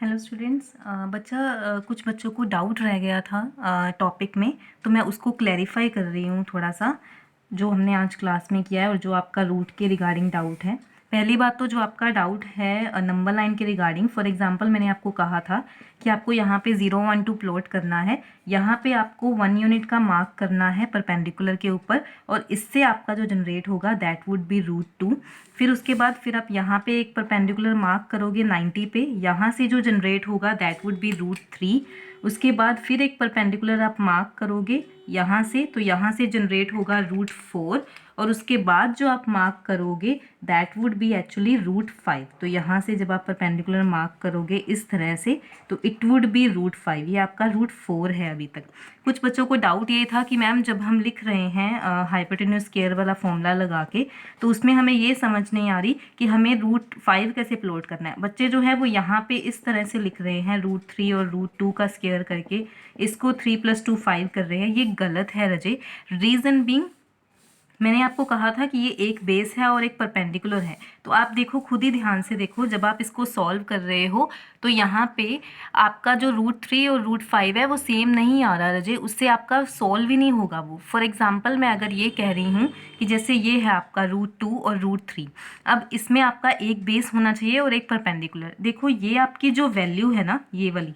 Hello students. कुछ बच्चों को डाउट रह गया था टॉपिक में, तो मैं उसको क्लैरिफाई कर रही हूँ थोड़ा सा, जो हमने आज क्लास में किया है और जो आपका रूट के रिगार्डिंग डाउट है। पहली बात तो जो आपका डाउट है नंबर लाइन के रिगार्डिंग, फॉर एग्जांपल मैंने आपको कहा था कि आपको यहाँ पे 0 1 2 प्लॉट करना है, यहाँ पे आपको 1 यूनिट का मार्क करना है परपेंडिकुलर के ऊपर, और इससे आपका जो जनरेट होगा दैट वुड बी √2। फिर उसके बाद फिर आप यहाँ पे एक परपेंडिकुलर मार्क करोगे 90 पे, यहाँ से जो जनरेट होगा दैट वुड बी √3। उसके बाद फिर एक परपेंडिकुलर आप मार्क करोगे यहाँ से, तो यहाँ से जनरेट होगा √4, और उसके बाद जो आप मार्क करोगे दैट वुड बी एक्चुअली √5। तो यहाँ से जब आप परपेंडिकुलर मार्क करोगे इस तरह से, तो इट वुड बी √5। ये आपका √4 है अभी तक। कुछ बच्चों को डाउट ये था कि मैम जब हम लिख रहे हैं हाइपोटेन्यूज स्क्वायर वाला फॉर्मूला लगा के, तो उसमें हमें ये समझ नहीं आ रही कि हमें √5 कैसे प्लॉट करना है। बच्चे जो है वो यहाँ पे इस तरह से लिख रहे हैं √3 और √2 का स्क्वायर करके, इसको 3 + 2 5 कर रहे हैं। ये गलत है रजे। रीज़न बीइंग, मैंने आपको कहा था कि ये एक बेस है और एक परपेंडिकुलर है। तो आप देखो, खुद ही ध्यान से देखो, जब आप इसको सॉल्व कर रहे हो तो यहाँ पे आपका जो √3 और √5 है वो सेम नहीं आ रहा रजे, उससे आपका सॉल्व ही नहीं होगा वो। फॉर एग्जांपल मैं अगर ये कह रही हूँ कि जैसे ये है आपका √2 और √3, अब इसमें आपका एक बेस होना चाहिए और एक परपेंडिकुलर। देखो ये आपकी जो वैल्यू है ना, ये वाली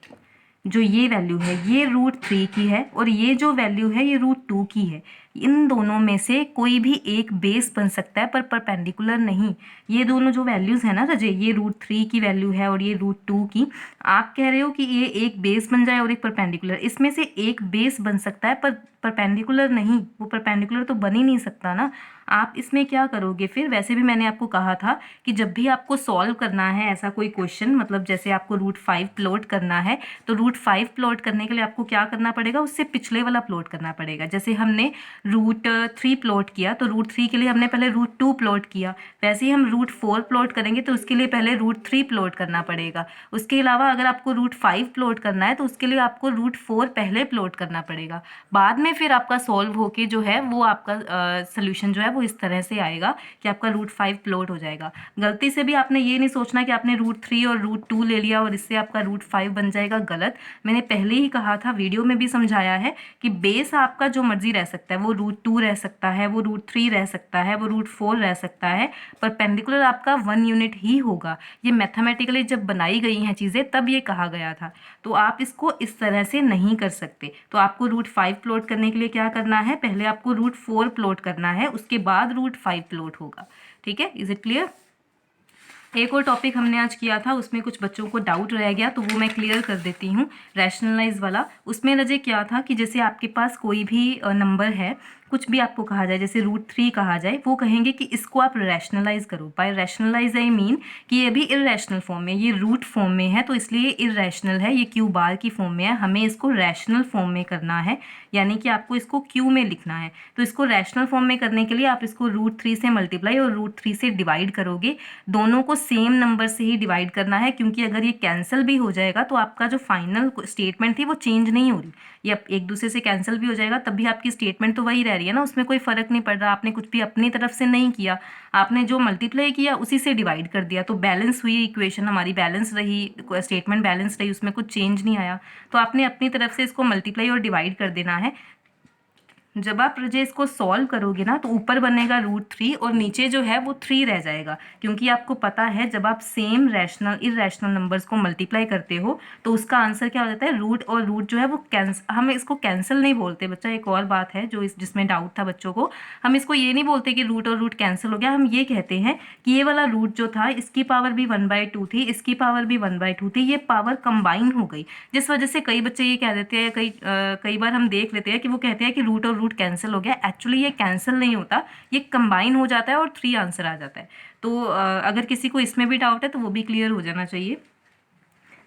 जो ये वैल्यू है ये √3 की है, और ये जो वैल्यू है ये √2 की है। इन दोनों में से कोई भी एक बेस बन सकता है पर परपेंडिकुलर नहीं। ये दोनों जो वैल्यूज़ है ना रजे, ये √3 की वैल्यू है और ये √2 की, आप कह रहे हो कि ये एक बेस बन जाए और एक परपेंडिकुलर। इसमें से एक बेस बन सकता है पर परपेंडिकुलर नहीं, वो परपेंडिकुलर तो बन ही नहीं सकता ना। आप इसमें क्या करोगे फिर, वैसे भी मैंने आपको कहा था कि जब भी आपको सॉल्व करना है ऐसा कोई क्वेश्चन, मतलब जैसे आपको √5 प्लॉट करना है, तो √5 प्लॉट करने के लिए आपको क्या करना पड़ेगा, उससे पिछले वाला प्लॉट करना पड़ेगा। जैसे हमने √3 प्लॉट किया तो √3 के लिए हमने पहले √2 प्लॉट किया, वैसे ही हम √4 प्लॉट करेंगे तो उसके लिए पहले √3 प्लॉट करना पड़ेगा। उसके अलावा अगर आपको √5 प्लॉट करना है तो उसके लिए आपको √4 पहले प्लॉट करना पड़ेगा। बाद में फिर आपका सॉल्व होके जो है वो आपका सोल्यूशन जो है वो इस तरह से आएगा कि आपका √5 प्लॉट हो जाएगा। गलती से भी आपने ये नहीं सोचना कि आपने √3 और √2 ले लिया और इससे आपका √5 बन जाएगा, गलत। मैंने पहले ही कहा था, वीडियो में भी समझाया है कि बेस आपका जो मर्जी रह सकता है, वो √2 रह सकता है, वो √3 रह सकता है, वो √4 रह सकता है, परपेंडिकुलर आपका 1 यूनिट ही होगा। ये मैथमेटिकली जब बनाई गई हैं चीज़ें तब ये कहा गया था, तो आप इसको इस तरह से नहीं कर सकते। तो आपको √5 प्लॉट करने के लिए क्या करना है, पहले आपको √4 प्लॉट करना है, उसके बाद √5 प्लॉट होगा। ठीक है, इज इट क्लियर? एक और टॉपिक हमने आज किया था, उसमें कुछ बच्चों को डाउट रह गया तो वो मैं क्लियर कर देती हूँ, रैशनलाइज वाला। उसमें रजे क्या था कि जैसे आपके पास कोई भी नंबर है, कुछ भी आपको कहा जाए, जैसे √3 कहा जाए, वो कहेंगे कि इसको आप रैशनलाइज करो। बाय रैशनलाइज आई मीन कि ये भी इरेशनल फॉर्म में, ये रूट फॉर्म में है तो इसलिए इरेशनल है, ये क्यू बार की फॉर्म में है, हमें इसको रैशनल फॉर्म में करना है, यानी कि आपको इसको क्यू में लिखना है। तो इसको रैशनल फॉर्म में करने के लिए आप इसको √3 से मल्टीप्लाई और √3 से डिवाइड करोगे। दोनों को सेम नंबर से ही डिवाइड करना है, क्योंकि अगर ये कैंसिल भी हो जाएगा तो आपका जो फाइनल स्टेटमेंट थी वो चेंज नहीं हो रही। ये एक दूसरे से कैंसिल भी हो जाएगा तब भी आपकी स्टेटमेंट तो वही रह रही है ना, उसमें कोई फ़र्क नहीं पड़ रहा। आपने कुछ भी अपनी तरफ से नहीं किया, आपने जो मल्टीप्लाई किया उसी से डिवाइड कर दिया, तो बैलेंस हुई इक्वेशन हमारी, बैलेंस रही, स्टेटमेंट बैलेंस रही, उसमें कुछ चेंज नहीं आया। तो आपने अपनी तरफ से इसको मल्टीप्लाई और डिवाइड कर देना है। जब आप रजे इसको सॉल्व करोगे ना तो ऊपर बनेगा √3 और नीचे जो है वो 3 रह जाएगा, क्योंकि आपको पता है जब आप सेम रैशनल इरेशनल नंबर्स को मल्टीप्लाई करते हो तो उसका आंसर क्या हो जाता है, रूट और रूट जो है वो कैंसिल, हम इसको कैंसिल नहीं बोलते बच्चा। एक और बात है जो जिसमें डाउट था बच्चों को, हम इसको ये नहीं बोलते कि रूट और रूट कैंसिल हो गया, हम ये कहते हैं कि ये वाला रूट जो था इसकी पावर भी 1/2 थी, इसकी पावर भी 1/2 थी, ये पावर कंबाइन हो गई, जिस वजह से कई बच्चे ये कह देते हैं, कई बार हम देख लेते हैं कि वो कहते हैं कि रूट और रूट कैंसिल हो गया। एक्चुअली ये कैंसिल नहीं होता, ये कंबाइन हो जाता है और 3 आंसर आ जाता है। तो अगर किसी को इसमें भी डाउट है तो वो भी क्लियर हो जाना चाहिए।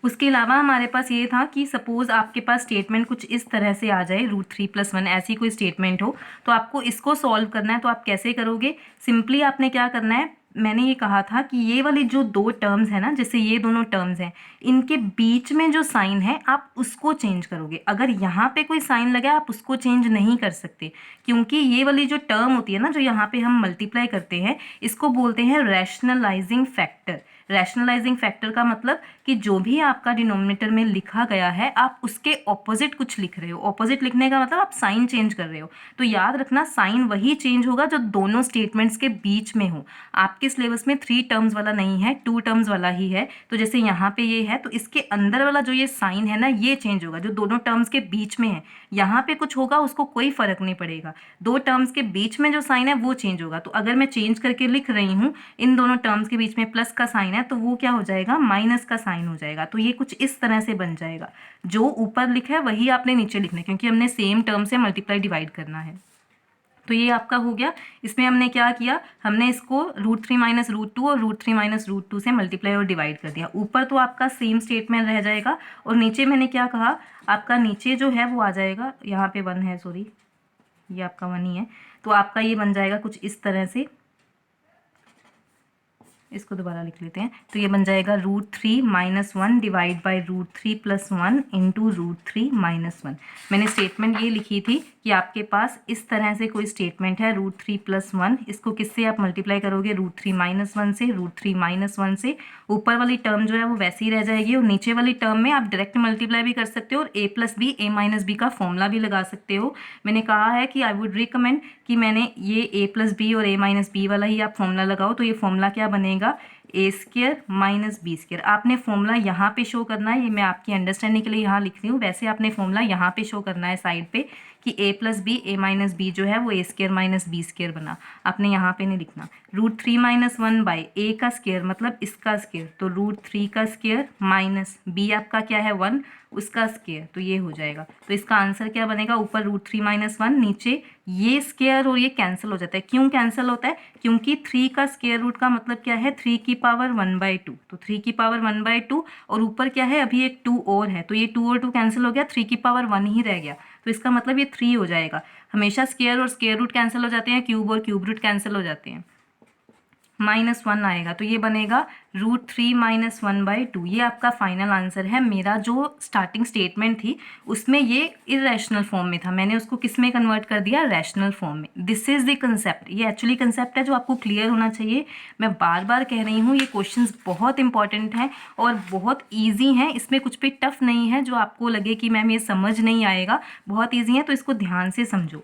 उसके अलावा हमारे पास ये था कि सपोज़ आपके पास स्टेटमेंट कुछ इस तरह से आ जाए, √3 + 1 ऐसी कोई स्टेटमेंट हो, तो आपको इसको सॉल्व करना है। तो आप कैसे करोगे, सिंपली आपने क्या करना है, मैंने ये कहा था कि ये वाली जो 2 टर्म्स है ना, जैसे ये दोनों टर्म्स हैं, इनके बीच में जो साइन है आप उसको चेंज करोगे। अगर यहाँ पे कोई साइन लगा आप उसको चेंज नहीं कर सकते, क्योंकि ये वाली जो टर्म होती है ना, जो यहाँ पे हम मल्टीप्लाई करते हैं, इसको बोलते हैं रैशनलाइजिंग फैक्टर। रैशनलाइजिंग फैक्टर का मतलब कि जो भी आपका डिनोमिनेटर में लिखा गया है आप उसके ऑपोजिट कुछ लिख रहे हो। ऑपोजिट लिखने का मतलब आप साइन चेंज कर रहे हो। तो याद रखना साइन वही चेंज होगा जो दोनों स्टेटमेंट्स के बीच में हो। आपके सिलेबस में 3 टर्म्स वाला नहीं है, 2 टर्म्स वाला ही है। तो जैसे यहाँ पे ये है तो इसके अंदर वाला जो ये साइन है ना ये चेंज होगा, जो दोनों टर्म्स के बीच में है। यहाँ पे कुछ होगा उसको कोई फर्क नहीं पड़ेगा, 2 टर्म्स के बीच में जो साइन है वो चेंज होगा। तो अगर मैं चेंज करके लिख रही हूँ इन दोनों टर्म्स के बीच में प्लस का साइन है तो वो क्या हो जाएगा, माइनस का साइन हो जाएगा। तो ये कुछ इस तरह से बन जाएगा। जो ऊपर लिखा है वही आपने नीचे लिखना है, क्योंकि हमने सेम टर्म से मल्टीप्लाई डिवाइड करना है। तो ये आपका हो गया। इसमें हमने क्या किया, हमने इसको √3 माइनस √2 और √3 माइनस √2 से मल्टीप्लाई और डिवाइड कर दिया। ऊपर तो आपका सेम स्टेटमेंट रह जाएगा और नीचे मैंने क्या कहा, आपका नीचे जो है वो आ जाएगा, यहाँ पे 1 है, सॉरी ये आपका 1 ही है। तो आपका ये बन जाएगा कुछ इस तरह से, इसको दोबारा लिख लेते हैं। तो ये बन जाएगा √3 minus 1 divide by √3 plus 1 into √3 minus 1। मैंने स्टेटमेंट ये लिखी थी कि आपके पास इस तरह से कोई स्टेटमेंट है √3 प्लस 1, इसको किससे आप मल्टीप्लाई करोगे, √3 माइनस 1 से, √3 माइनस 1 से। ऊपर वाली टर्म जो है वो वैसे ही रह जाएगी और नीचे वाली टर्म में आप डायरेक्ट मल्टीप्लाई भी कर सकते हो और a plus B a minus B का फॉर्मूला भी लगा सकते हो। मैंने कहा है कि आई वुड रिकमेंड कि मैंने ये a प्लस बी और a माइनस बी वाला ही आप फॉर्मूला लगाओ। तो ये फॉर्मूला क्या बनेगा, a² माइनस b²। आपने फॉर्मूला यहाँ पे शो करना है, ये मैं आपकी अंडरस्टैंडिंग के लिए यहाँ लिख रही हूँ। वैसे आपने फॉर्मूला यहाँ पे शो करना है साइड पे कि a plus B a minus B जो है वो a² माइनस b² बना। आपने यहाँ पे नहीं लिखना। √3 माइनस 1 बाई a का स्क्वायर मतलब इसका स्क्वायर, तो √3 का स्क्वायर माइनस b आपका क्या है 1, उसका स्क्वायर, तो ये हो जाएगा। तो इसका आंसर क्या बनेगा, ऊपर √3 माइनस 1, नीचे ये स्क्वायर और ये कैंसिल हो जाता है। क्यों कैंसिल होता है, क्योंकि 3 का स्क्वायर रूट का मतलब क्या है, 3 की पावर 1/2। तो 3 की पावर 1/2 और ऊपर क्या है, अभी एक 2 और है, तो ये 2 और 2 कैंसिल हो गया, 3 की पावर 1 ही रह गया। तो इसका मतलब ये 3 हो जाएगा। हमेशा स्क्वायर और स्क्वायर रूट कैंसिल हो जाते हैं, क्यूब और क्यूब रूट कैंसिल हो जाते हैं, -1 आएगा। तो ये बनेगा √3 माइनस 1/2। ये आपका फाइनल आंसर है। मेरा जो स्टार्टिंग स्टेटमेंट थी उसमें ये इरेशनल फॉर्म में था, मैंने उसको किस में कन्वर्ट कर दिया, रैशनल फॉर्म में। This is the concept. ये एक्चुअली कंसेप्ट है जो आपको क्लियर होना चाहिए। मैं बार बार कह रही हूँ ये क्वेश्चंस बहुत इंपॉर्टेंट हैं और बहुत ईजी हैं, इसमें कुछ भी टफ नहीं है जो आपको लगे कि मैम ये समझ नहीं आएगा। बहुत ईजी है, तो इसको ध्यान से समझो।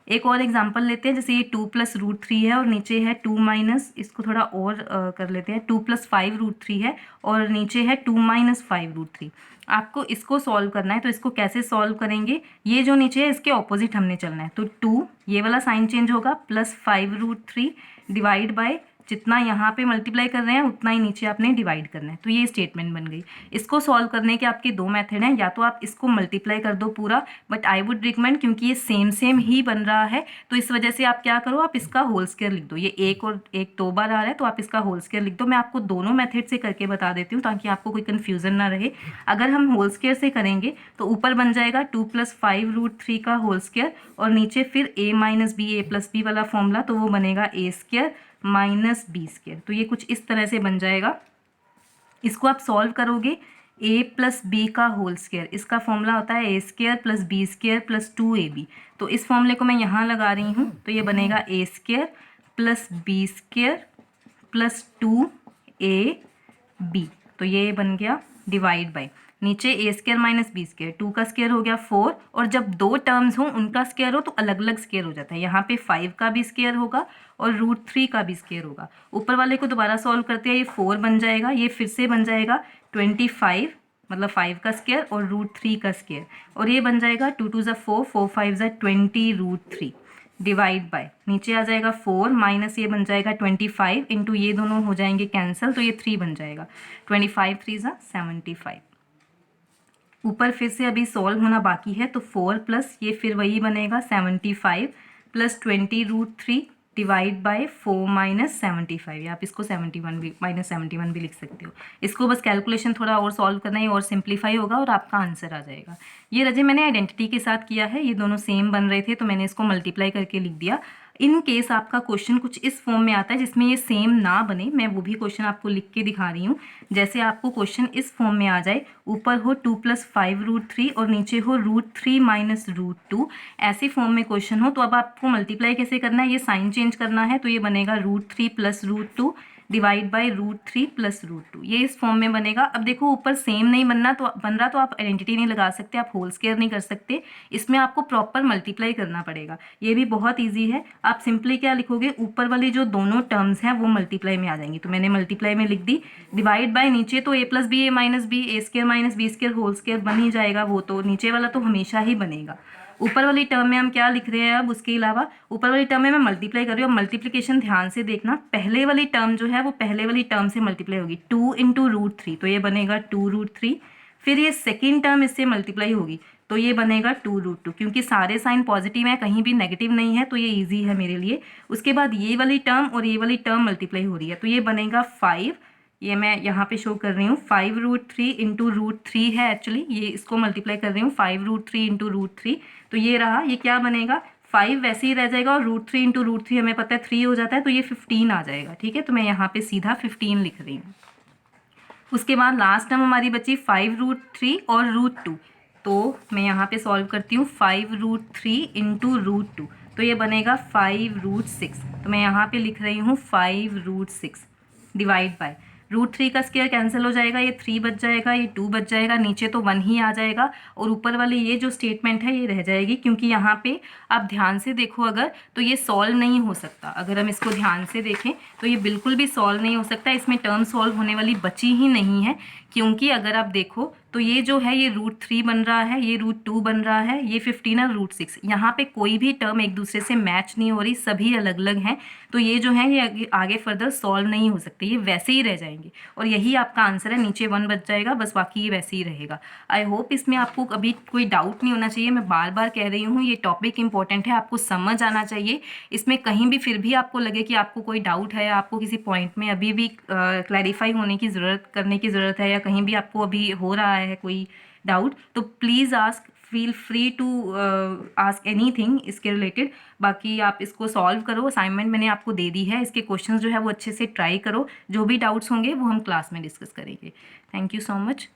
एक और एग्जांपल लेते हैं, जैसे ये 2 प्लस √3 है और नीचे है 2 माइनस, इसको थोड़ा और कर लेते हैं, 2 प्लस 5 √3 है और नीचे है 2 माइनस 5 √3। आपको इसको सॉल्व करना है, तो इसको कैसे सॉल्व करेंगे, ये जो नीचे है इसके ऑपोजिट हमने चलना है। तो 2, ये वाला साइन चेंज होगा, प्लस 5 √3 डिवाइड बाय जितना यहाँ पे मल्टीप्लाई कर रहे हैं उतना ही नीचे आपने डिवाइड करना है। तो ये स्टेटमेंट बन गई। इसको सॉल्व करने के आपके 2 मेथड हैं, या तो आप इसको मल्टीप्लाई कर दो पूरा, बट आई वुड रिकमेंड क्योंकि ये सेम ही बन रहा है तो इस वजह से आप क्या करो, आप इसका होल स्क्वायर लिख दो। ये एक और एक 2 बार आ रहा है तो आप इसका होल स्क्वायर लिख दो। मैं आपको दोनों मेथड से करके बता देती हूँ ताकि आपको कोई कन्फ्यूजन ना रहे। अगर हम होल स्क्वायर से करेंगे तो ऊपर बन जाएगा 2 प्लस 5 √3 का होल स्क्वायर और नीचे फिर a minus B a plus B वाला फॉर्मूला, तो वो बनेगा a² माइनस b²। तो ये कुछ इस तरह से बन जाएगा। इसको आप सॉल्व करोगे, a प्लस बी का होल स्क्वायर, इसका फॉर्मूला होता है a² plus b² plus 2ab। तो इस फॉर्मूले को मैं यहाँ लगा रही हूँ, तो ये बनेगा a² plus b² plus 2ab। तो ये बन गया डिवाइड बाय नीचे a² माइनस b², 2 का स्क्वायर हो गया 4, और जब 2 टर्म्स हों उनका स्क्वायर हो तो अलग अलग स्क्वायर हो जाता है। यहाँ पे 5 का भी स्क्वायर होगा और √3 का भी स्क्वायर होगा। ऊपर वाले को दोबारा सॉल्व करते हैं, ये 4 बन जाएगा, ये फिर से बन जाएगा 25 मतलब 5 का स्क्वायर और √3 का स्क्वायर, और ये बन जाएगा 2 2 ज़ा 4, 4 5 ज़ा 20 √3 डिवाइड बाय नीचे आ जाएगा 4 माइनस ये बन जाएगा 25 इंटू ये दोनों हो जाएंगे कैंसिल, तो ये 3 बन जाएगा, 25 3 ज़ा 75। ऊपर फिर से अभी सॉल्व होना बाकी है, तो 4 प्लस ये फिर वही बनेगा 75 प्लस 20 √3 डिवाइड बाय 4 माइनस 75। आप इसको 71 भी -71 भी लिख सकते हो। इसको बस कैलकुलेशन थोड़ा और सॉल्व करना है और सिंप्लीफाई होगा और आपका आंसर आ जाएगा। ये रजे मैंने आइडेंटिटी के साथ किया है, ये दोनों सेम बन रहे थे तो मैंने इसको मल्टीप्लाई करके लिख दिया। इन केस आपका क्वेश्चन कुछ इस फॉर्म में आता है जिसमें ये सेम ना बने, मैं वो भी क्वेश्चन आपको लिख के दिखा रही हूँ। जैसे आपको क्वेश्चन इस फॉर्म में आ जाए, ऊपर हो 2 प्लस 5 √3 और नीचे हो √3 माइनस √2, ऐसे फॉर्म में क्वेश्चन हो तो अब आपको मल्टीप्लाई कैसे करना है, ये साइन चेंज करना है, तो ये बनेगा √3 प्लस √2 डिवाइड बाय √3 प्लस √2, ये इस फॉर्म में बनेगा। अब देखो ऊपर सेम नहीं बन रहा तो आप आइडेंटिटी नहीं लगा सकते, आप होल स्क्वायर नहीं कर सकते, इसमें आपको प्रॉपर मल्टीप्लाई करना पड़ेगा। ये भी बहुत ईजी है। आप सिंपली क्या लिखोगे, ऊपर वाली जो दोनों टर्म्स हैं वो मल्टीप्लाई में आ जाएंगी, तो मैंने मल्टीप्लाई में लिख दी। डिवाइड बाय नीचे तो a plus B A minus B, A square minus B square whole square बन ही जाएगा, वो तो नीचे वाला तो हमेशा ही बनेगा। ऊपर वाली टर्म में हम क्या लिख रहे हैं अब, उसके अलावा ऊपर वाली टर्म में मैं मल्टीप्लाई कर रही हूँ। मल्टीप्लिकेशन ध्यान से देखना, पहले वाली टर्म जो है वो पहले वाली टर्म से मल्टीप्लाई होगी, 2 इंटू √3, तो ये बनेगा 2√3। फिर ये सेकेंड टर्म इससे मल्टीप्लाई होगी, तो ये बनेगा 2√2, क्योंकि सारे साइन पॉजिटिव हैं, कहीं भी नेगेटिव नहीं है, तो ये ईजी है मेरे लिए। उसके बाद ये वाली टर्म और ये वाली टर्म मल्टीप्लाई हो रही है, तो ये बनेगा 5। ये मैं यहाँ पे शो कर रही हूँ, 5√3 इंटू √3 है एक्चुअली, ये इसको मल्टीप्लाई कर रही हूँ 5√3 इंटू √3, तो ये रहा। ये क्या बनेगा, 5 वैसे ही रह जाएगा और √3 इंटू √3 हमें पता है 3 हो जाता है, तो ये 15 आ जाएगा। ठीक है, तो मैं यहाँ पे सीधा 15 लिख रही हूँ। उसके बाद लास्ट टर्म हमारी बची 5√3 और √2, तो मैं यहाँ पे सॉल्व करती हूँ 5√3 इंटू √2, तो ये बनेगा 5√6, तो मैं यहाँ पे लिख रही हूँ 5√6 डिवाइड बाय √3 का स्क्वायर कैंसिल हो जाएगा, ये 3 बच जाएगा, ये 2 बच जाएगा, नीचे तो 1 ही आ जाएगा, और ऊपर वाली ये जो स्टेटमेंट है ये रह जाएगी, क्योंकि यहाँ पे आप ध्यान से देखो अगर, तो ये सॉल्व नहीं हो सकता। अगर हम इसको ध्यान से देखें तो ये बिल्कुल भी सॉल्व नहीं हो सकता, इसमें टर्म सॉल्व होने वाली बची ही नहीं है, क्योंकि अगर आप देखो तो ये जो है ये √3 बन रहा है, ये √2 बन रहा है, ये 15 और √6, यहाँ पे कोई भी टर्म एक दूसरे से मैच नहीं हो रही, सभी अलग अलग हैं, तो ये जो है ये आगे फर्दर सॉल्व नहीं हो सकते, ये वैसे ही रह जाएंगे, और यही आपका आंसर है। नीचे 1 बच जाएगा बस, बाकी ये वैसे ही रहेगा। आई होप इसमें आपको अभी कोई डाउट नहीं होना चाहिए। मैं बार बार कह रही हूँ ये टॉपिक इंपॉर्टेंट है, आपको समझ आना चाहिए। इसमें कहीं भी फिर भी आपको लगे कि आपको कोई डाउट है, आपको किसी पॉइंट में अभी भी क्लैरिफाई होने की करने की ज़रूरत है, या कहीं भी आपको अभी हो रहा है कोई डाउट, तो please ask, feel free to ask anything इसके रिलेटेड। बाकी आप इसको सॉल्व करो, असाइनमेंट मैंने आपको दे दी है, इसके क्वेश्चंस जो है वो अच्छे से ट्राई करो, जो भी डाउट्स होंगे वो हम क्लास में डिस्कस करेंगे। Thank you so much.